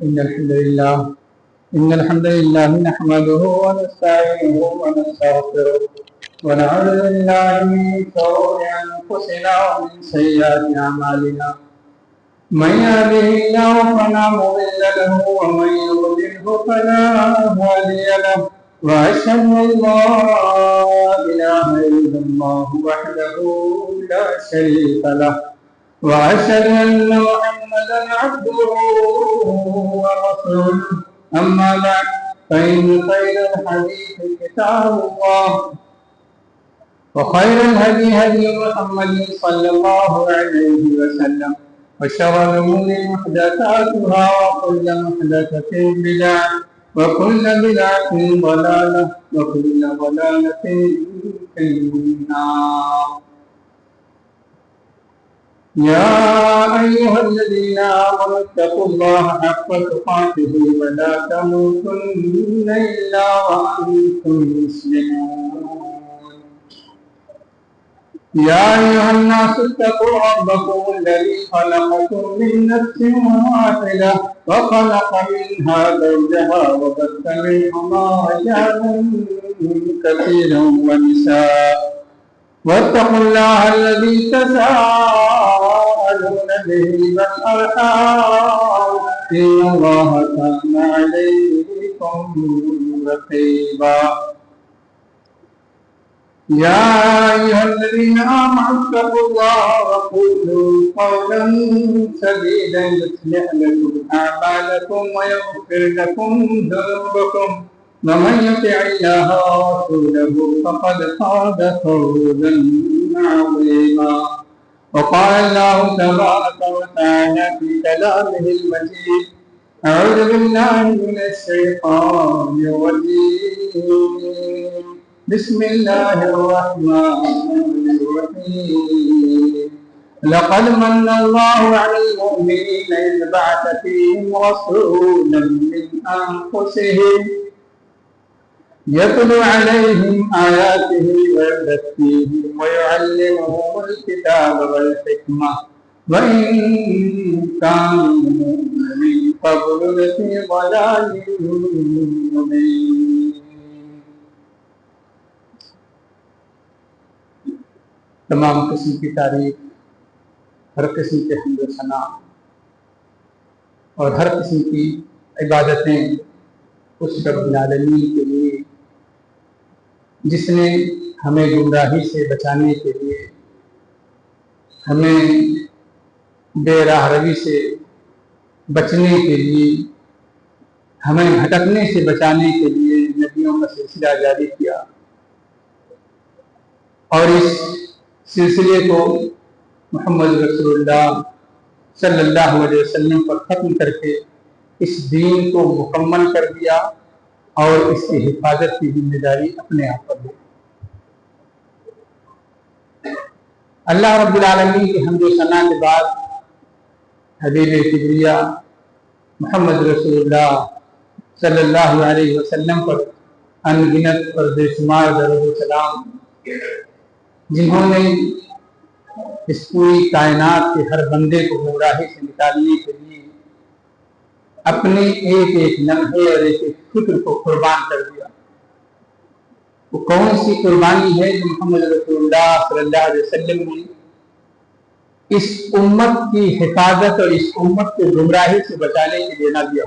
إن الحمد لله نحمده ونستعينه ونستغفره ونعوذ بالله من شرور أنفسنا ومن سيئات أعمالنا من يهده الله فلا مضل له ومن يضلله فلا هادي له وأشهد أن لا إله إلا الله وحده لا شريك له وأشهد أن محمدا عبده ورسوله أما بعد فإن خير الحديث كتاب الله وخير الهدي هدي محمد صلى الله عليه وسلم وشر الأمور محدثاتها وكل محدثة بدعة وكل بدعة ضلالة وكل ضلالة في النار. يا أيها الذين آمنوا اتقوا الله حق تقاته ولا تموتن إلا وأنتم مسلمون. يا أيها الناس اتقوا ربكم الذي خلقكم من نفس واحدة وخلق منها زوجها وبث منهما رجالا كثيرا ونساء واتقوا الله الذي تساءلون به والأرحام إن الله كان عليكم رقيبا. يا أيها الذين آمنوا اتقوا الله وقولوا قولا سديدا يصلح لكم أعمالكم ويغفر لكم ذنوبكم ومن يطع الله ورسوله فقد فاز فوزا عظيما. وقال الله تبارك وتعالى في كلامه المجيد أعوذ بالله من الشيطان الرجيم بسم الله الرحمن الرحيم. لقد من الله على المؤمنين إذ بعث فيهم رسولا من أنفسهم يتلو عليهم آياته ويزكيهم ويعلمهم الكتاب والحكمة وإن كانوا من قبل لفي ضلال مبين. تمام قسم کی تعریف، ہر قسم کے حمد و ثنا اور ہر قسم کی عبادتیں اس رب العالمین کے لیے جس نے ہمیں گمراہی سے بچانے کے لیے، ہمیں بے راہ روی سے بچنے کے لیے، ہمیں بھٹکنے سے بچانے کے لیے نبیوں کا سلسلہ جاری کیا اور اس سلسلے کو محمد رسول اللہ صلی اللہ علیہ وسلم پر ختم کر کے اس دین کو مکمل کر دیا اور اس کی حفاظت کی ذمہ داری اپنے آپ پر لی. اللہ رب العالمین کی حمد و ثنا کے بعد حبیب کبریا محمد رسول اللہ صلی اللہ علیہ وسلم پر ان گنت اور بے شمار درود و سلام، جنہوں نے اس پوری کائنات کے ہر بندے کو گمراہی سے نکالنے کے لیے اپنے ایک ایک لمحے اور ایک ایک فکر کو قربان کر دیا. وہ کون سی قربانی ہے جو محمد رسول اللہ صلی اللہ علیہ وسلم نے اس امت کی حفاظت اور اس امت کو گمراہی سے بچانے کے لیے نہ دیا.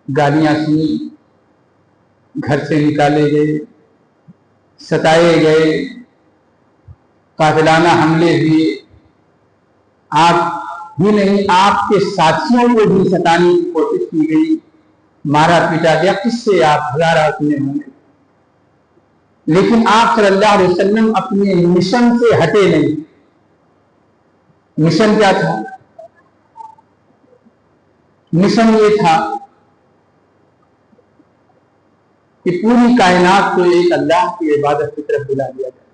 گالیاں سنی، گھر سے نکالے گئے، ستائے گئے، قاتلانہ حملے ہوئے، آپ ہی نہیں آپ کے ساتھیوں کو بھی ستانے کی کوشش کی گئی، مارا پیٹا گیا، کس سے آپ ہزار آدمی ہوں گے، لیکن آپ صلی اللہ علیہ وسلم اپنے مشن سے ہٹے نہیں. مشن کیا تھا؟ مشن یہ تھا کہ پوری کائنات کو ایک اللہ کی عبادت کی طرف بلا دیا جائے.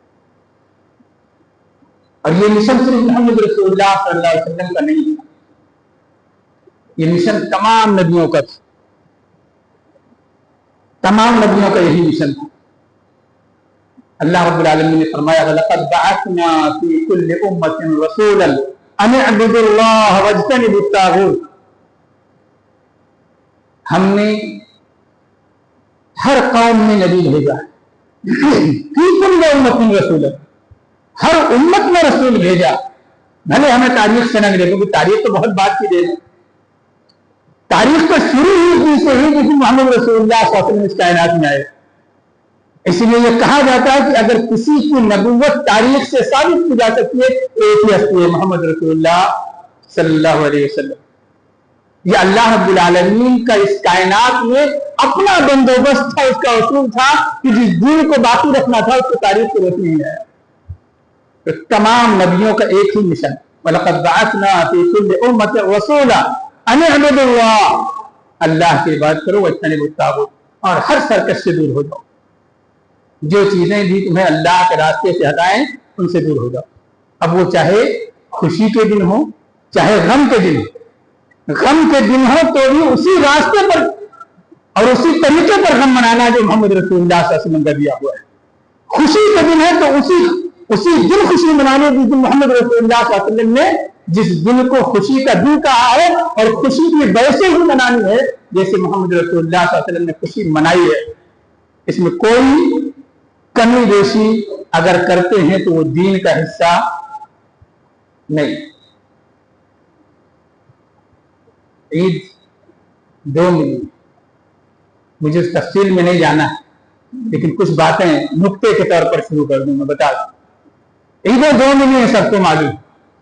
اور یہ مشن صرف محمد رسول اللہ صلی اللہ علیہ وسلم کا نہیں تھا، یہ مشن تمام نبیوں کا تھا. تمام نبیوں کا یہی مشن تھا. اللہ رب العالمین نے فرمایا وَلَقَدْ بَعَثْنَا فِي كُلِّ أُمَّةٍ رَسُولًا أَنِ اعْبُدُوا اللَّهَ وَاجْتَنِبُوا الطَّاغُوتَ ہم نے ہر قوم میں نبی بھیجا، فی کل امت رسول، ہر امت میں رسول بھیجا، بھلے ہمیں تاریخ سے نہ ملے، کیونکہ تاریخ تو بہت بات کی دے، تاریخ تو شروع ہی سے ہی جس محمد رسول اللہ صلی اللہ علیہ وسلم اس کائنات میں آئے۔ اس لیے یہ کہا جاتا ہے کہ اگر کسی کی نبوت تاریخ سے ثابت کی جا سکتی ہے ایک ہی ہستی ہے، محمد رسول اللہ صلی اللہ علیہ وسلم۔ یہ اللہ رب العالمین کا اس کائنات میں اپنا بندوبست تھا، اس کا اصول تھا کہ جس دین کو باقی رکھنا تھا اس کو تاریخ کو روک نہیں آیا۔ تو تمام نبیوں کا ایک ہی مشن، وَلَقَدْ بَعَثْنَا فِي كُلِّ أُمَّةٍ رَسُولًا أَنِ اعْبُدُوا اللَّهَ، اللہ کی عبادت کرو وَاجْتَنِبُوا الطَّاغُوتَ، اور ہر سرکش سے دور ہو جاؤ، جو چیزیں بھی تمہیں اللہ کے راستے سے ہٹائیں ان سے دور ہو جاؤ۔ اب وہ چاہے خوشی کے دن ہو چاہے غم کے دن ہو، غم کے دن ہو تو بھی اسی راستے پر اور اسی طریقے پر غم منانا جو محمد رسول اللہ صلی اللہ علیہ وسلم کا دیا ہوا ہے۔ خوشی کا دن ہے تو اسی دن خوشی منانے جس دن محمد رسول اللہ صلی اللہ علیہ وسلم نے جس دن کو خوشی کا دن کہا ہے، اور خوشی بھی ویسے ہی منانی ہے جیسے محمد رسول اللہ صلی اللہ علیہ وسلم نے خوشی منائی ہے۔ اس میں کوئی کمی بیشی اگر کرتے ہیں تو وہ دین کا حصہ نہیں۔ عید دو ملی، مجھے اس تفصیل میں نہیں جانا ہے، لیکن کچھ باتیں نقطے کے طور پر شروع کر دوں، میں بتا دوں۔ عیدیں دو ملی ہیں، سب کو معلوم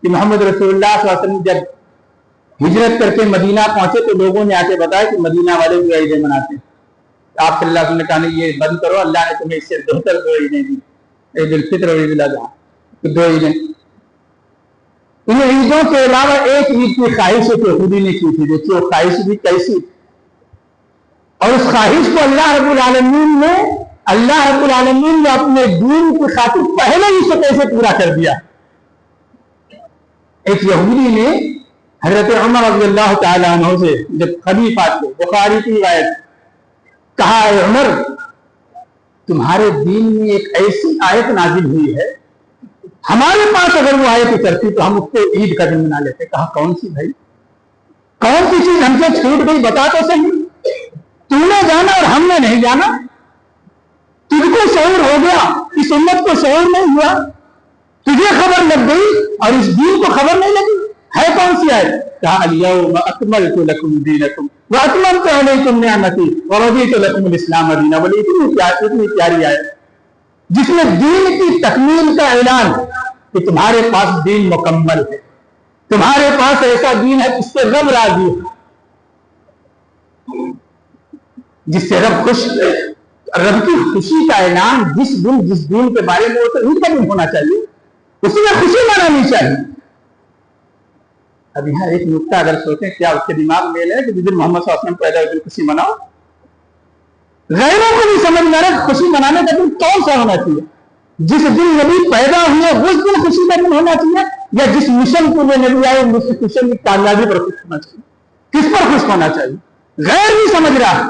کہ محمد رسول اللہ صلی اللہ علیہ وسلم جب ہجرت کر کے مدینہ پہنچے تو لوگوں نے آ کے بتایا کہ مدینہ والے جو عیدیں مناتے ہیں۔ آپ صلی اللہ علیہ وسلم نے کہا نہیں، یہ بند کرو، اللہ نے تمہیں اس سے بہتر دو عیدیں دی، عید الفطر اور عید الاضحیٰ، دو عیدیں۔ ان عیدوں کے علاوہ ایک عید کی خواہش یہودی نے کی تھی، دیکھیے وہ خواہش بھی کیسی، اور اس خواہش کو اللہ رب العالمین نے اپنے دین کی خاطر پہلے ہی سے کیسے پورا کر دیا۔ ایک یہودی نے حضرت عمر رضی اللہ تعالیٰ عنہ سے جب خلیفہ تھے، بخاری کی روایت، کہا اے عمر، تمہارے دین میں ایک ایسی آیت نازل ہوئی ہے، ہمارے پاس اگر وہ آیت اترتی تو ہم اس کو عید کا دن منا لیتے۔ کہا کون سی بھائی، کون سی چیز ہم سے چھوٹ گئی، بتا تو صحیح، تم نے جانا اور ہم نے نہیں جانا، تجھ کو شعور ہو گیا، اس امت کو شعور نہیں ہوا، تجھے خبر لگ گئی اور اس دین کو خبر نہیں لگی، ہے کون سی آیت؟ کہا الیوم اکملت لکم دینکم واتممت علیکم نعمتی ورضیت لکم الاسلام دینا۔ بولی اتنی پیاری آیت جس میں دین کی تکمیل کا اعلان کہ تمہارے پاس دین مکمل ہے، تمہارے پاس ایسا دین ہے جس سے رب راضی ہے، جس سے رب خوش، رب کی خوشی کا اعلان جس دین کے بارے میں وہ تو عید کا دن ہونا چاہیے، اسی میں خوشی منانی چاہیے۔ اب یہاں ایک نقطہ اگر سوچیں، کیا اس کے دماغ میں ہے کہ جس دن محمد صلی اللہ علیہ وسلم پیدا ہوئے خوشی مناؤ؟ غیروں کو بھی سمجھ میں آ رہا خوشی منانے کا دن کون سا ہونا چاہیے؟ جس دن نبی پیدا ہوئے اس دن خوشی کا دن ہونا چاہیے، یا جس مشن کے لیے نبی آئے اس مشن کی کامیابی پر خوش ہونا چاہیے؟ کس پر خوش ہونا چاہیے؟ غیر بھی سمجھ رہا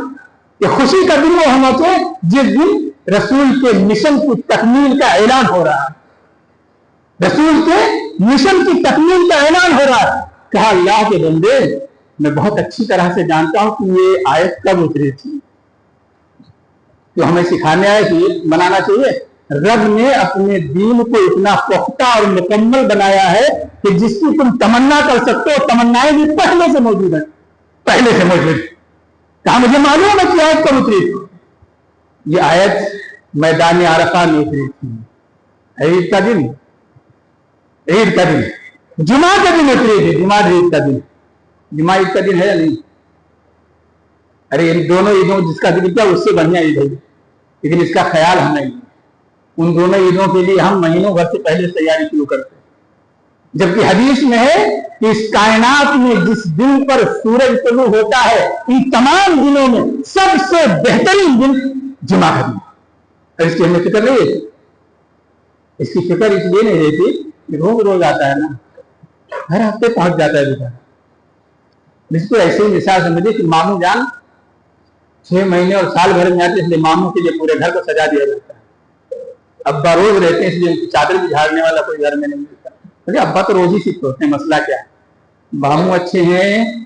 کہ خوشی کا دن وہ ہونا چاہیے جس دن رسول کے مشن کی تکمیل کا اعلان ہو رہا ہے، رسول کے مشن کی تکمیل کا اعلان ہو رہا ہے۔ کہا اللہ کے بندے، میں بہت اچھی طرح سے جانتا ہوں کہ یہ آیت کب اتری تھی، تو ہمیں سکھانے آئے کہ یہ بنانا چاہیے۔ رب نے اپنے دین کو اتنا پختہ اور مکمل بنایا ہے کہ جس کی تم تمنا کر سکتے ہو، تمنائیں بھی پہلے سے موجود ہیں، پہلے سے موجود۔ کہا مجھے معلوم ہے کہ آیت کب اتری تھی، یہ آیت میدان عرفہ میں اتری تھی، عید کا دن، عید کا دن، جمعہ کا دن اتری تھی، جمعہ عید کا دن۔ جمعہ عید کا دن ہے یا نہیں؟ ارے ان دونوں عیدوں جس کا ذکر کیا اس سے بڑھیا عید ہے، لیکن اس کا خیال ہم نہیں، ان دونوں عیدوں کے لیے ہم مہینوں بھر سے پہلے تیاری شروع کرتے ہیں، جبکہ حدیث میں ہے کہ اس کائنات میں جس دن پر سورج طلوع ہوتا ہے ان تمام دنوں میں سب سے بہترین دن جمعہ کا دن۔ اور اس کی ہمیں فکر نہیں ہے، اس کی فکر اس لیے نہیں رہتی کہ روز آتا ہے نا، ہر ہفتے پہنچ جاتا ہے بیچارہ۔ جس کو ایسے ہی مثال سمجھے کہ ماموں جان 6 مہینے اور سال بھر میں آتے، اس لیے ماموں کے لیے پورے گھر کو سجا دیا جاتا ہے۔ ابا روز رہتے ہیں اس لیے ان کی چادر بھی جھاڑنے والا کوئی گھر میں نہیں ملتا، ابا تو روز ہی صرف ہوتے ہیں، مسئلہ کیا ہے؟ ماموں اچھے ہیں،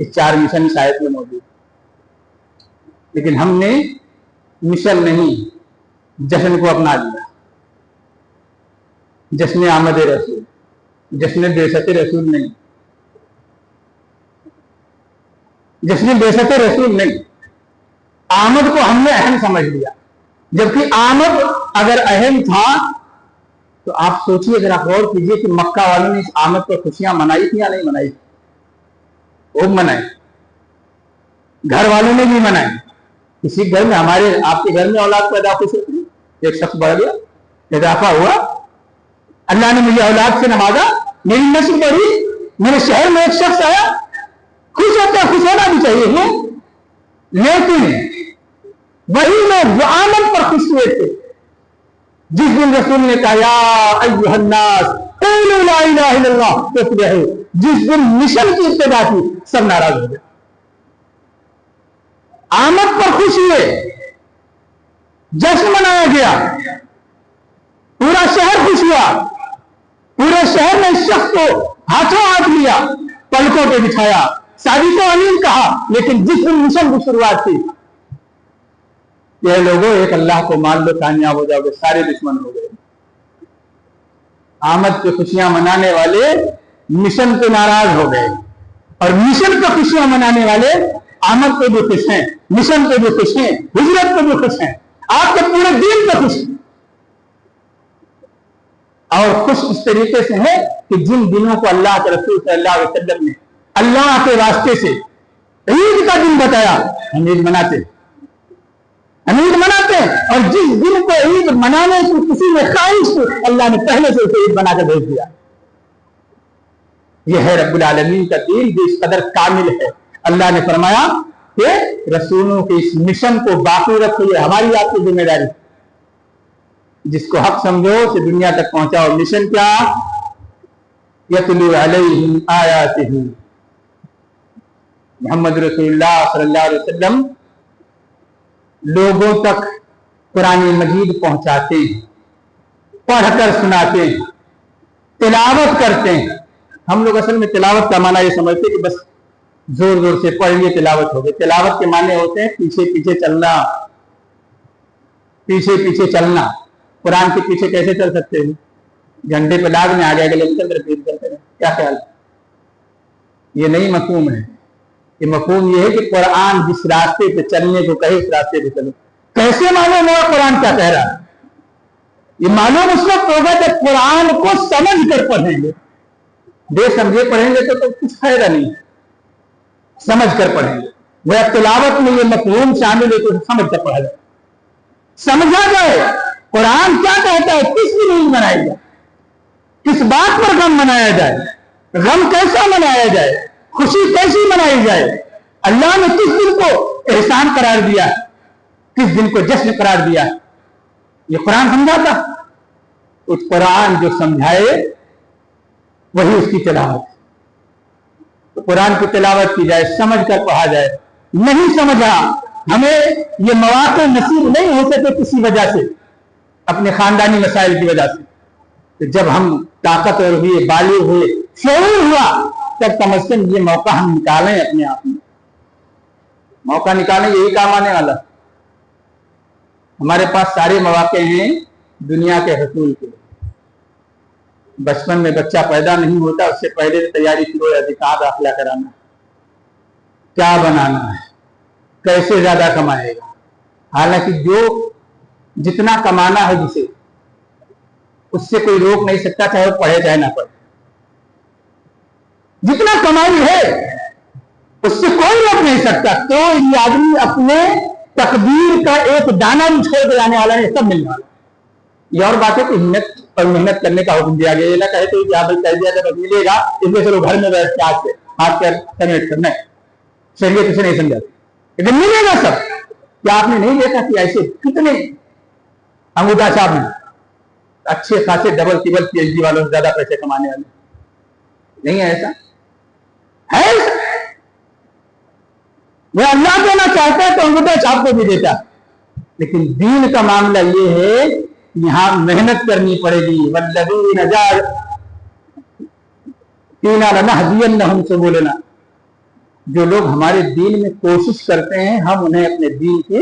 یہ 4 مشن اس آیت میں موجود، لیکن ہم نے مشن نہیں جشن کو اپنا لیا، جشن آمد رسول، جشن بعثت رسول نہیں، جشن بعثت رسول نہیں، آمد کو ہم نے اہم سمجھ لیا، جبکہ آمد اگر اہم تھا تو آپ سوچئے، اگر آپ غور کیجئے کہ مکہ والوں نے اس آمد پر خوشیاں منائی تھی یا نہیں منائی تھی؟ خوب منائی، گھر والوں نے بھی منائی۔ کسی گھر میں، ہمارے آپ کے گھر میں اولاد پیدا خوش ہوتی، ایک شخص بڑھ گیا، اضافہ ہوا، اللہ نے مجھے اولاد سے نوازا، میری نسل بڑھی، میرے شہر میں ایک شخص آیا، خوش ہوتا، خوش ہونا بھی چاہیے، لیکن وہی لوگ جو آمد پر خوش ہوئے تھے، جس دن رسول نے کہا یا ایھا الناس قولوا لا الہ الا اللہ تفلحوا، جس دن مشن کی ابتدا تھی، سب ناراض ہو گئے۔ آمد پر خوش ہوئے، جشن منایا گیا، پورا شہر خوش ہوا، پورے شہر نے اس شخص کو ہاتھوں ہاتھ لیا، پلکوں پہ بٹھایا، شادی کو امین کہا، لیکن جس دن مشن کی شروعات تھی، یہ لوگوں ایک اللہ کو مان لو کامیاب ہو جاؤ گے، سارے دشمن ہو گئے۔ آمد کی خوشیاں منانے والے مشن پہ ناراض ہو گئے، اور مشن پہ خوشیاں منانے والے آمد پہ بھی خوش ہیں، مشن پہ بھی خوش ہیں، ہجرت پہ بھی خوش ہیں، آپ کے پورے دین پہ خوش ہیں، اور خوش اس طریقے سے ہے کہ جن دنوں کو اللہ کے رسول صلی اللہ علیہ وسلم نے اللہ کے واسطے سے عید کا دن بتایا، ہم عید مناتے ہیں، عید مناتے ہیں، اور جس دن کو عید منانے کی کسی میں خواہش تھی، اللہ نے پہلے سے اسے عید بنا کر بھیج دیا۔ یہ ہے رب العالمین کا دین جو اس قدر کامل ہے۔ اللہ نے فرمایا کہ رسولوں کے اس مشن کو باقی رکھو، یہ ہماری آپ کی ذمہ داری، جس کو حق سمجھو اسے دنیا تک پہنچاؤ۔ مشن کیا؟ یتلو علیہم آیاتہ، محمد رسول اللہ صلی اللہ علیہ وسلم لوگوں تک قرآن مجید پہنچاتے ہیں، پڑھ کر سناتے ہیں، تلاوت کرتے ہیں۔ ہم لوگ اصل میں تلاوت کا معنی یہ سمجھتے کہ بس زور زور سے پڑھ لیے تلاوت ہو گئی۔ تلاوت کے معنی ہوتے ہیں پیچھے پیچھے چلنا، پیچھے پیچھے چلنا۔ قرآن کے پیچھے کیسے چل سکتے ہیں؟ جھنڈے پہ لاگ میں آگے آگے چل رہے، چلتے رہے، کیا خیال؟ یہ نہیں مفہوم ہے۔ یہ مفہوم یہ ہے کہ قرآن جس راستے پہ چلنے کو کہے اس راستے پہ چلو۔ کیسے معلوم ہوگا قرآن کیا کہہ رہا ہے؟ یہ معلوم اس وقت ہوگا جب قرآن کو سمجھ کر پڑھیں گے۔ بے سمجھے پڑھیں گے تو کچھ فائدہ نہیں، سمجھ کر پڑھیں گے۔ وہ تلاوت میں یہ مفہوم شامل ہے تو سمجھ کر پڑھا جائے، سمجھا جائے قرآن کیا کہتا ہے، کس کی نیند منائی جائے، کس بات پر غم منایا جائے، غم کیسا منایا جائے، خوشی کیسی منائی جائے، اللہ نے کس دن کو احسان قرار دیا، کس دن کو جشن قرار دیا، یہ قرآن سمجھاتا۔ اس قرآن جو سمجھائے وہی اس کی تلاوت ہے۔ تو قرآن کی تلاوت کی جائے، سمجھ کر پڑھا جائے۔ نہیں سمجھا، ہمیں یہ مواقع نصیب نہیں ہو سکے کسی وجہ سے، اپنے خاندانی مسائل کی وجہ سے، تو جب ہم طاقتور ہوئے، بالغ ہوئے، شعور ہوا، تب کم از کم یہ موقع ہم نکالیں اپنے آپ میں، موقع نکالیں، یہی کام آنے والا۔ ہمارے پاس سارے مواقع ہیں دنیا کے حصول کے۔ بچپن میں بچہ پیدا نہیں ہوتا، اس سے پہلے تیاری شروع ہو جاتی، کہاں داخلہ کرانا ہے، کیا بنانا ہے، کیسے زیادہ کمائے گا۔ حالانکہ جو جتنا کمانا ہے جسے، اس سے کوئی روک نہیں سکتا، چاہے وہ پڑھے چاہے نہ پڑھے۔ جتنا کمائی ہے اس سے کوئی روک نہیں سکتا، تو یہ آدمی اپنے تقدیر کا ایک دانہ بھی چھوڑ کے جانے والا ہے، سب ملنے والا۔ یہ اور بات ہے کہ ہمت اور محنت کرنے کا حکم دیا گیا، یہ نہ کہتے کہ آپ کہہ دیا کہ ملے گا اس میں چلو گھر میں بیٹھ کے ہاتھ پیر سمیٹ کرنا ہے، شریعت اسے نہیں سمجھاتی، لیکن ملے گا سب۔ کیا آپ نے نہیں دیکھا کہ ایسے کتنے انگوٹھا چھاپ ہیں، اچھے خاصے double trouble P H D والوں سے زیادہ پیسے کمانے والے؟ نہیں ہے ایسا، ہے وہ اللہ دینا چاہتا ہے تو انگوٹھا چھاپ کو بھی دیتا، لیکن دین کا معاملہ یہ ہے یہاں محنت کرنی پڑے گی۔ والذین جاہدوا فینا لنہدینہم سبلنا، جو لوگ ہمارے دین میں کوشش کرتے ہیں ہم انہیں اپنے دین کی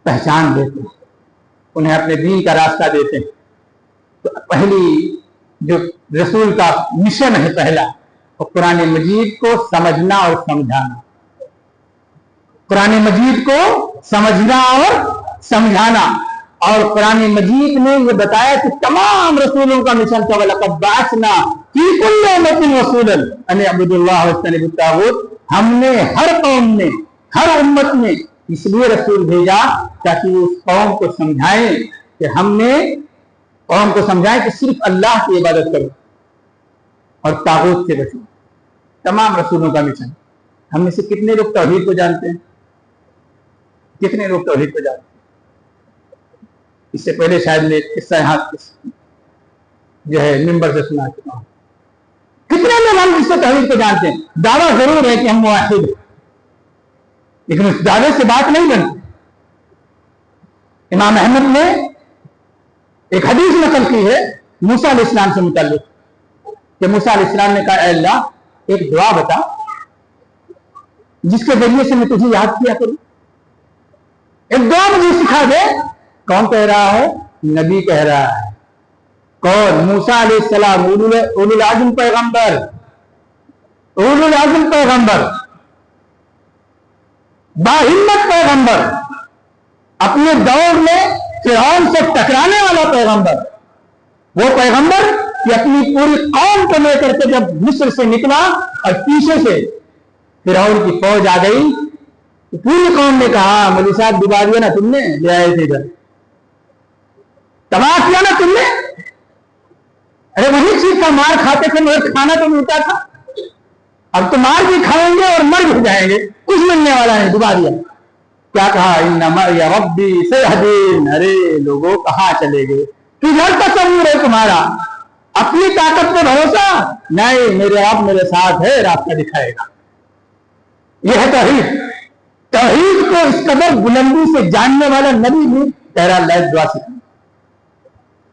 پہچان دیتے ہیں، انہیں اپنے دین کا راستہ دیتے ہیں. تو پہلی جو رسول کا مشن ہے پہلا، وہ قرآن مجید کو سمجھنا اور سمجھانا. قرآن مجید کو سمجھنا اور سمجھانا. اور قرآن مجید نے یہ بتایا کہ تمام رسولوں کا مشن تھا، وَلَقَدْ بَعَثْنَا فِي كُلِّ أُمَّةٍ رَسُولًا أَنِ اعْبُدُوا اللَّهَ وَاجْتَنِبُوا الطَّاغُوتَ. ہم نے ہر قوم میں، ہر امت میں اس لیے رسول بھیجا تاکہ وہ اس قوم کو سمجھائیں کہ ہم نے قوم کو سمجھائیں کہ صرف اللہ کی عبادت کرو اور طاغوت سے بچو. تمام رسولوں کا مشن. ہم میں سے کتنے لوگ توحید کو جانتے ہیں؟ کتنے لوگ توحید کو جانتے ہیں؟ اس سے پہلے شاید میں قصہ یہاں جو ہے ممبر سے سنا چکا ہوں. کتنے لوگ ہم اس سے توحید کو جانتے ہیں؟ دعویٰ ضرور ہے کہ ہم موحد ہیں، لیکن اس دعوے سے بات نہیں بنتی. امام احمد نے ایک حدیث نقل کی ہے موسیٰ علیہ السلام سے متعلق کہ موسیٰ علیہ السلام نے کہا، اے اللہ ایک دعا بتا جس کے ذریعے سے میں تجھے یاد کیا کروں، ایک دعا مجھے سکھا دے. کون کہہ رہا ہے؟ نبی کہہ رہا ہے. کون؟ موسیٰ علیہ السلام، اولو العزم پیغمبر، اولو العزم پیغمبر، باہمت پیغمبر، اپنے دور میں فرعون سے ٹکرانے والا پیغمبر. وہ پیغمبر کہ اپنی پوری قوم کو لے کر کے جب مصر سے نکلا اور پیچھے سے فرعون کی فوج آ گئی تو پوری قوم نے کہا، مولوی صاحب ڈبا دیا نا تم نے، لے آئے تھے ادھر، تباہ کیا نا تم نے. ارے وہی چیز کا مار کھاتے تھے مگر کھانا تو ملتا تھا، اب تو مار بھی کھائیں گے اور مر بھی جائیں گے، کچھ ملنے والا ہے، ڈبا دیا. کیا کہا؟ انما یا ربی سیہدین. ارے لوگوں کہاں چلے گئے؟ کدھر تصور ہے تمہارا؟ اپنی طاقت پہ بھروسہ نہیں، میرے آپ میرے ساتھ ہے، راستہ دکھائے گا. یہ ہے توحید. توحید کو اس قدر بلندی سے جاننے والا نبی بھی کہہ رہا اللہ دعا سیکھنا.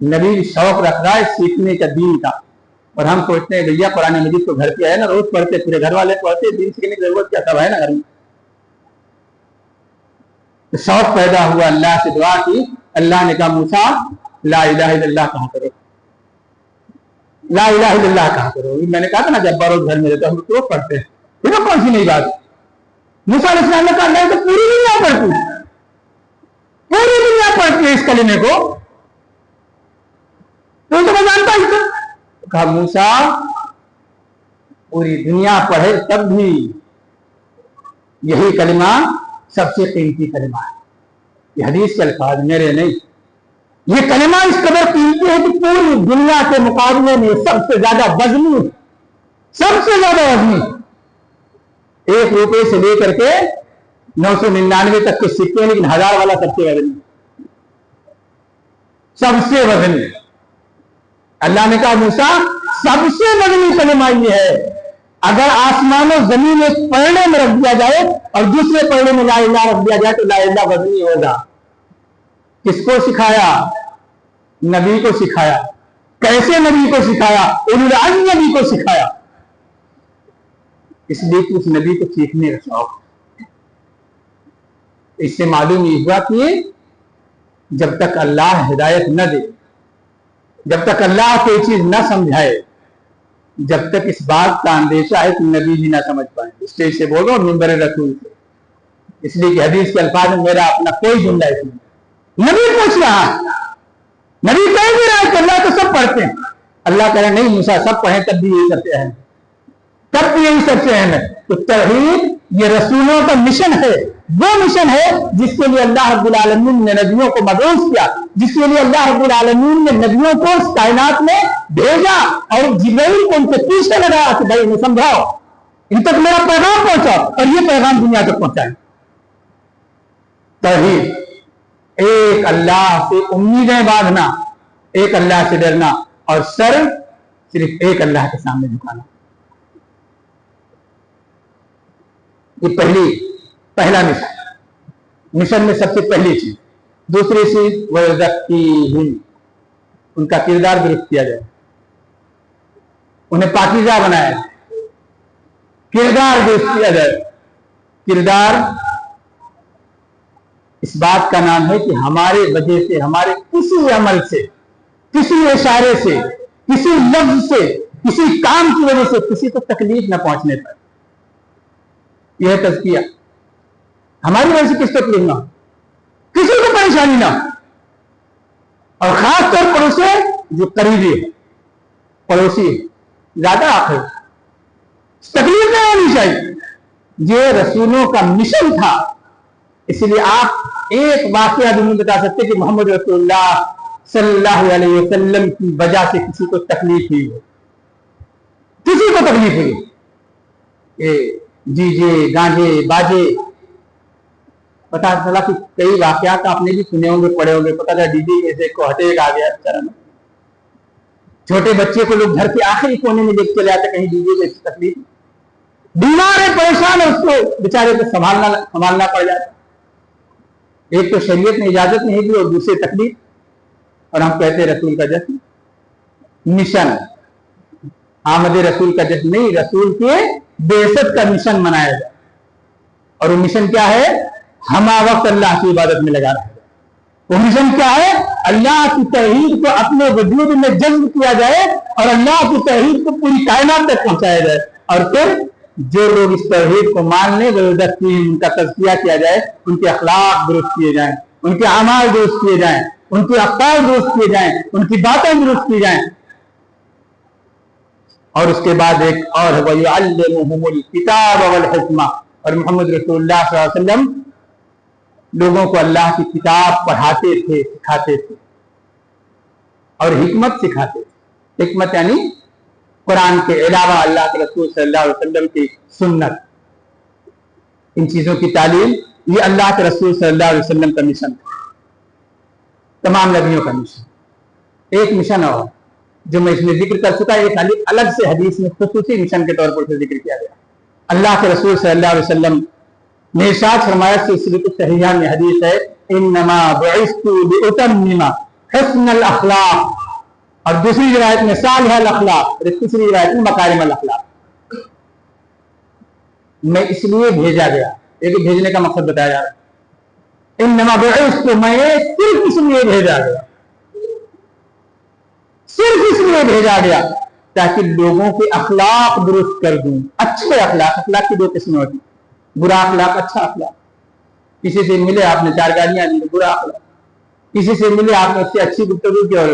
نبی شوق رکھ رہا ہے سیکھنے کا دین کا، اور ہم سوچتے ہیں بھیا قرآن مجید تو گھر پہ ہے نا، روز پڑھتے، پورے گھر والے پڑھتے، دین سیکھنے کی ضرورت کیا؟ سب ہے نا گھر میں. شوق پیدا ہوا، اللہ سے دعا کی. اللہ نے کہا موسیٰ لا الہ الا اللہ کہا کرو، لا الہ الا اللہ کہا کرو. میں نے کہا تھا نا جب روز گھر میں رہتے ہم تو پڑھتے ہیں، یہ تو کون سی نئی بات. موسیٰ علیہ السلام نے کہا اللہ تو پوری دنیا پڑھتی، پوری دنیا پڑھتی ہے اس کلمے کو، تو میں جانتا ہی تھا. کہا موسیٰ پوری دنیا پڑھے تب بھی یہی کلمہ سب سے قیمتی کلمہ ہے. یہ حدیث کے الفاظ میرے نہیں، یہ کلمہ اس قدر قیمتی ہے کہ پوری دنیا کے مقابلے میں سب سے زیادہ وزنی، سب سے زیادہ وزنی. 1 روپے سے لے کر کے 999 تک کے سکے، لیکن 1000 والا سب سے وزنی، سب سے وزنی. اللہ نے کہا موسیٰ سب سے وزنی کلمہ یہ ہے، اگر آسمان و زمین ایک پڑھنے میں رکھ دیا جائے اور دوسرے پڑھنے میں لا الہ رکھ دیا جائے تو لا الہ وزنی ہوگا. کس کو سکھایا؟ نبی کو سکھایا. کیسے نبی کو سکھایا؟ اولو العزم نبی کو سکھایا. اس لیے کہ اس نبی کو سیکھنے کا شوق. اس سے معلوم یہ ہوا کہ جب تک اللہ ہدایت نہ دے، جب تک اللہ کوئی چیز نہ سمجھائے، جب تک اس بات کا اندیشہ ہے کہ نبی جی نہ سمجھ پائیں. اسٹیج سے بول رہا ہوں منبر رسول سے، اس لیے کہ حدیث کے الفاظ میں میرا اپنا کوئی جملہ اس میں. نبی پوچھ رہا ہے، نبی کہہ بھی رہا ہے کہ اللہ تو سب پڑھتے ہیں. اللہ کہہ رہا نہیں موسیٰ سب پڑھیں تب بھی یہی سب سے اہم ہے، تب بھی یہی سب سے اہم ہے. تو توحید یہ رسولوں کا مشن ہے، وہ مشن ہے جس کے لیے اللہ رب العالمین نے نبیوں کو مبعوث کیا، جس کے لیے اللہ رب العالمین نے نبیوں کو اس کائنات میں بھیجا اور جبرائیل کو ان کے پیچھے لگایا کہ بھائی انہیں سمجھاؤ، ان تک میرا پیغام پہنچاؤ اور یہ پیغام دنیا تک پہنچائے. توحید ایک اللہ سے امیدیں باندھنا، ایک اللہ سے ڈرنا اور سر صرف ایک اللہ کے سامنے جھکانا. یہ پہلا مشن میں سب سے پہلی چیز. دوسری چیز وَيُزَكِّيهِمْ، ان کا کردار درست کیا جائے، انہیں پاکیزہ بنایا جائے. کردار درست کیا جائے. کردار اس بات کا نام ہے کہ ہمارے وجہ سے، ہمارے کسی عمل سے، کسی اشارے سے، کسی لفظ سے، کسی کام کی وجہ سے کسی کو تکلیف نہ پہنچنے پر. یہ ہے تزکیہ. ہماری وجہ سے کس تکلیف نہ ہو، کسی کو پریشانی نہ ہو، اور خاص طور پر اسے جو قریبی ہے، پڑوسی ہے، زیادہ آخر تکلیف نہ ہونی چاہیے. یہ رسولوں کا مشن تھا. اس لیے آپ ایک واقعہ بھی نہیں بتا سکتے کہ محمد رسول اللہ صلی اللہ علیہ وسلم کی وجہ سے کسی کو تکلیف ہوئی ہو. کسی کو تکلیف ہوئی، جی جی گانجے باجے، پتا چلا کہ کئی واقعات آپ نے بھی سنے ہوں گے، پڑھے ہوں گے. پتا چلا ڈی جی میں سے کو ہٹے آ گیا بیچارہ. چھوٹے بچے کو لوگ گھر کے آخری کونے میں لے کے چلے آتے کہیں ڈی جی میں تکلیف، بیمار ہے، پریشان ہے، اس کو بیچارے کو سنبھالنا پڑ جاتا. ایک تو شریعت نے اجازت نہیں دی، اور دوسرے تکلیف. اور ہم کہتے ہیں رسول کا جشن، مشن آمد رسول کا جشن نہیں، رسول کے بعثت کا مشن منایا جائے. اور وہ مشن کیا ہے؟ ہما وقت اللہ کی عبادت میں لگا رہا ہے. وہ مشن کیا ہے؟ اللہ کی توحید کو اپنے وجود میں جذب کیا جائے، اور اللہ کی توحید کو پوری کائنات تک پہنچایا جائے. اور پھر جو لوگ اس توحید کو مان لیں، ان کا تزکیہ کیا جائے، ان کے اخلاق درست کیے جائیں، ان کے اعمال درست کیے جائیں، ان کے افعال درست کیے جائیں، ان کی باتیں درست کی جائیں. اور اس کے بعد ایک اور ہے وَيُعَلِّمُهُمُ الْكِتَابَ وَالْحِكْمَةَ. اور محمد رسول اللہ صلی اللہ علیہ وسلم لوگوں کو اللہ کی کتاب پڑھاتے تھے، سکھاتے تھے، اور حکمت سکھاتے تھے. حکمت یعنی قرآن کے علاوہ اللہ کے رسول صلی اللہ علیہ وسلم کی سنت، ان چیزوں کی تعلیم. یہ اللہ کے رسول صلی اللہ علیہ وسلم کا مشن تھا، تمام نبیوں کا مشن. ایک مشن اور جو میں اس میں ذکر کر چکا، ایک الگ سے حدیث میں خصوصی مشن کے طور پر ذکر کیا گیا. اللہ کے رسول صلی اللہ علیہ وسلم نے ارشاد فرمایا، سلسلۃ الصحیحہ میں حدیث ہے، انما بعثت لاتمم حسن الاخلاق. اور دوسری روایت میں صالح الاخلاق، اور تیسری روایت میں مکارم الاخلاق. میں اس لیے بھیجا گیا، ایک بھیجنے کا مقصد بتایا جا رہا ہے. انما بعثت، میں صرف اس لیے بھیجا گیا، صرف اس لیے بھیجا گیا تاکہ لوگوں کے اخلاق درست کر دوں. اچھے اخلاق، اخلاق کی دو قسمیں ہوتی ہیں، برا اخلاق، اچھا اخلاق. کسی سے ملے آپ نے 4 گالیاں دی، برا اخلاق. کسی سے ملے آپ نے اس سے اچھی گفتگو کی اور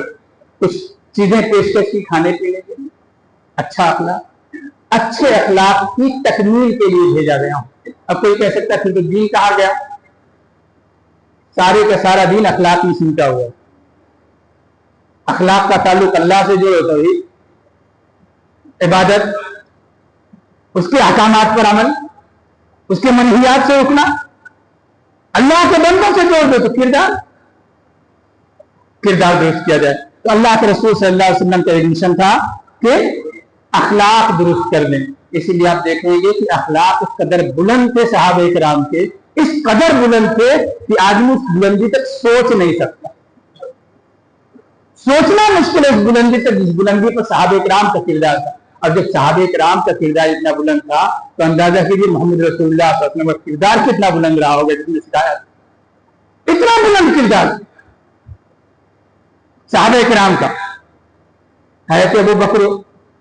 کچھ چیزیں پیشکش کی کھانے پینے کے لیے، اچھا اخلاق. اچھے اخلاق کی تکمیل کے لیے بھیجا گیا ہوں. اب کوئی کہہ سکتا ہے پھر تو دین کہا گیا؟ سارے کا سارا دین اخلاق میں سمٹا ہوا ہے. اخلاق کا تعلق اللہ سے جو ہوتا ہے، عبادت، اس کے احکامات پر عمل، اس کے منہیات سے رکنا. اللہ کے بندوں سے جوڑ دو تو کردار درست کیا جائے. تو اللہ کے رسول صلی اللہ علیہ وسلم کا ایک مشن تھا کہ اخلاق درست کر دیں. اسی لیے آپ دیکھیں گے کہ اخلاق اس قدر بلند تھے صحابہ کرام کے، اس قدر بلند تھے کہ آدمی اس بلندی تک سوچ نہیں سکتا. سوچنا مشکل ہے اس بلندی تک، جس بلندی پر صحابہ کرام کا کردار تھا. اور جب صحابہ کرام کا کردار اتنا بلند تھا تو اندازہ کیجیے محمد رسول اللہ صلی اللہ علیہ وسلم کا کردار کتنا بلند رہا ہوگا، جس نے سکھایا. اتنا بلند کردار صحابہ کرام کا. حضرت ابو بکر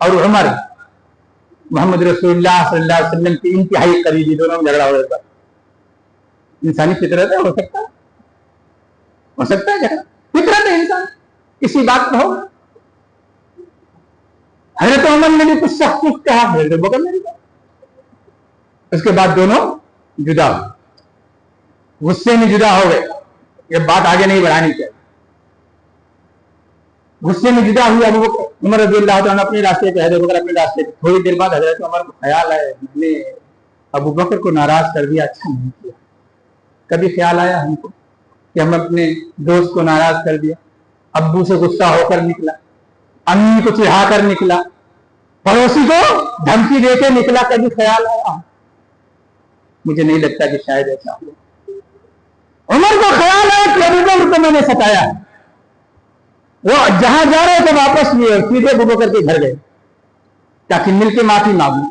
اور عمر محمد رسول اللہ صلی اللہ علیہ وسلم کی انتہائی قریبی، دونوں میں جھگڑا ہو رہا تھا. انسانی فطرت ہے، ہو سکتا ہے جھگڑا، فطرت ہے انسان، اسی بات پر ہوگا. حضرت عمر نے بھی کچھ سخت کچھ کہا، حضرت ابو بکر نے بھی کہا. اس کے بعد دونوں جدا ہوئے، غصے میں جدا ہو گئے. یہ بات آگے نہیں بڑھانی چاہیے. غصے میں جدا ہوئے ابو بکر، عمر رضی اللہ عنہ اپنے راستے پہ، حضرت ابو بکر اپنے راستے پہ. تھوڑی دیر بعد حضرت عمر کو خیال آیا میں نے ابو بکر کو ناراض کر دیا، اچھا نہیں کیا. کبھی خیال آیا ہم کو کہ ہم اپنے دوست کو ناراض کر دیا؟ ابو سے غصہ ہو کر نکلا، امی کو چڑھا کر نکلا، پڑوسی کو دھمکی دے کے نکلا. کبھی خیال آیا؟ مجھے نہیں لگتا کہ شاید ایسا ہو. عمر کو خیال آیا کہ ابو بکر کو میں نے ستایا. وہ جہاں جا رہے تھے واپس لیے اور سیدھے ابو بکر کے گھر گئے تاکہ مل کے معافی مانگوں.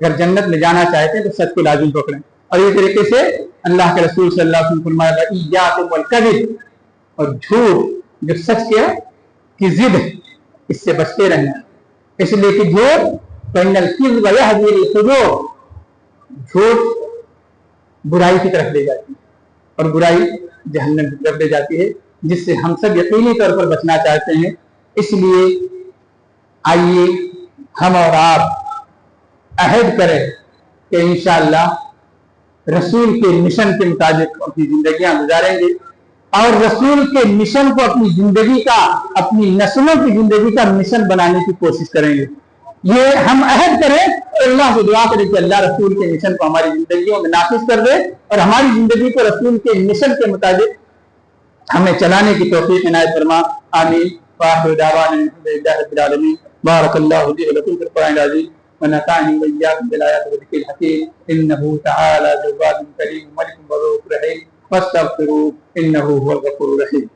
اگر جنت میں جانا چاہتے ہیں تو سچ کو لازم پکڑیں. اور یہ طریقے سے اللہ کے رسول صلی اللہ علیہ وسلم فرمایا وَإِيَّاكُمْ وَالْكَذِبَ، اور جھوٹ جو سچ کی ضد ہے اس سے بچتے رہنا. اس لیے کہ جھوٹ فَإِنَّ الْكِذْبَ يَهْدِي لِلْفُجُورِ، جھوٹ برائی کی طرف لے جاتی ہے اور برائی جہنم کی طرف لے جاتی ہے، جس سے ہم سب یقینی طور پر بچنا چاہتے ہیں. اس لیے آئیے ہم اور آپ عہد کریں کہ انشاءاللہ رسول کے مشن کے مطابق اپنی زندگیاں گزاریں گے اور رسول کے مشن کو اپنی زندگی کا، اپنی نسلوں کی زندگی کا مشن بنانے کی کوشش کریں گے. یہ ہم عہد کریں اور اللہ سے دعا کریں کہ اللہ رسول کے مشن کو ہماری زندگیوں میں نافذ کر دے اور ہماری زندگی کو رسول کے مشن کے مطابق ہمیں چلانے کی توفیق عنایت فرما. آمین. وآخر دعوانا الحمد للہ رب العالمین. بارک اللہ لي ولكم في القرآن العظيم ونفعني وإياكم بالآيات والذكر الحكيم. إنه تعالى جواد كريم ملك رؤوف رحيم فاستغفروه إنه هو الغفور الرحيم.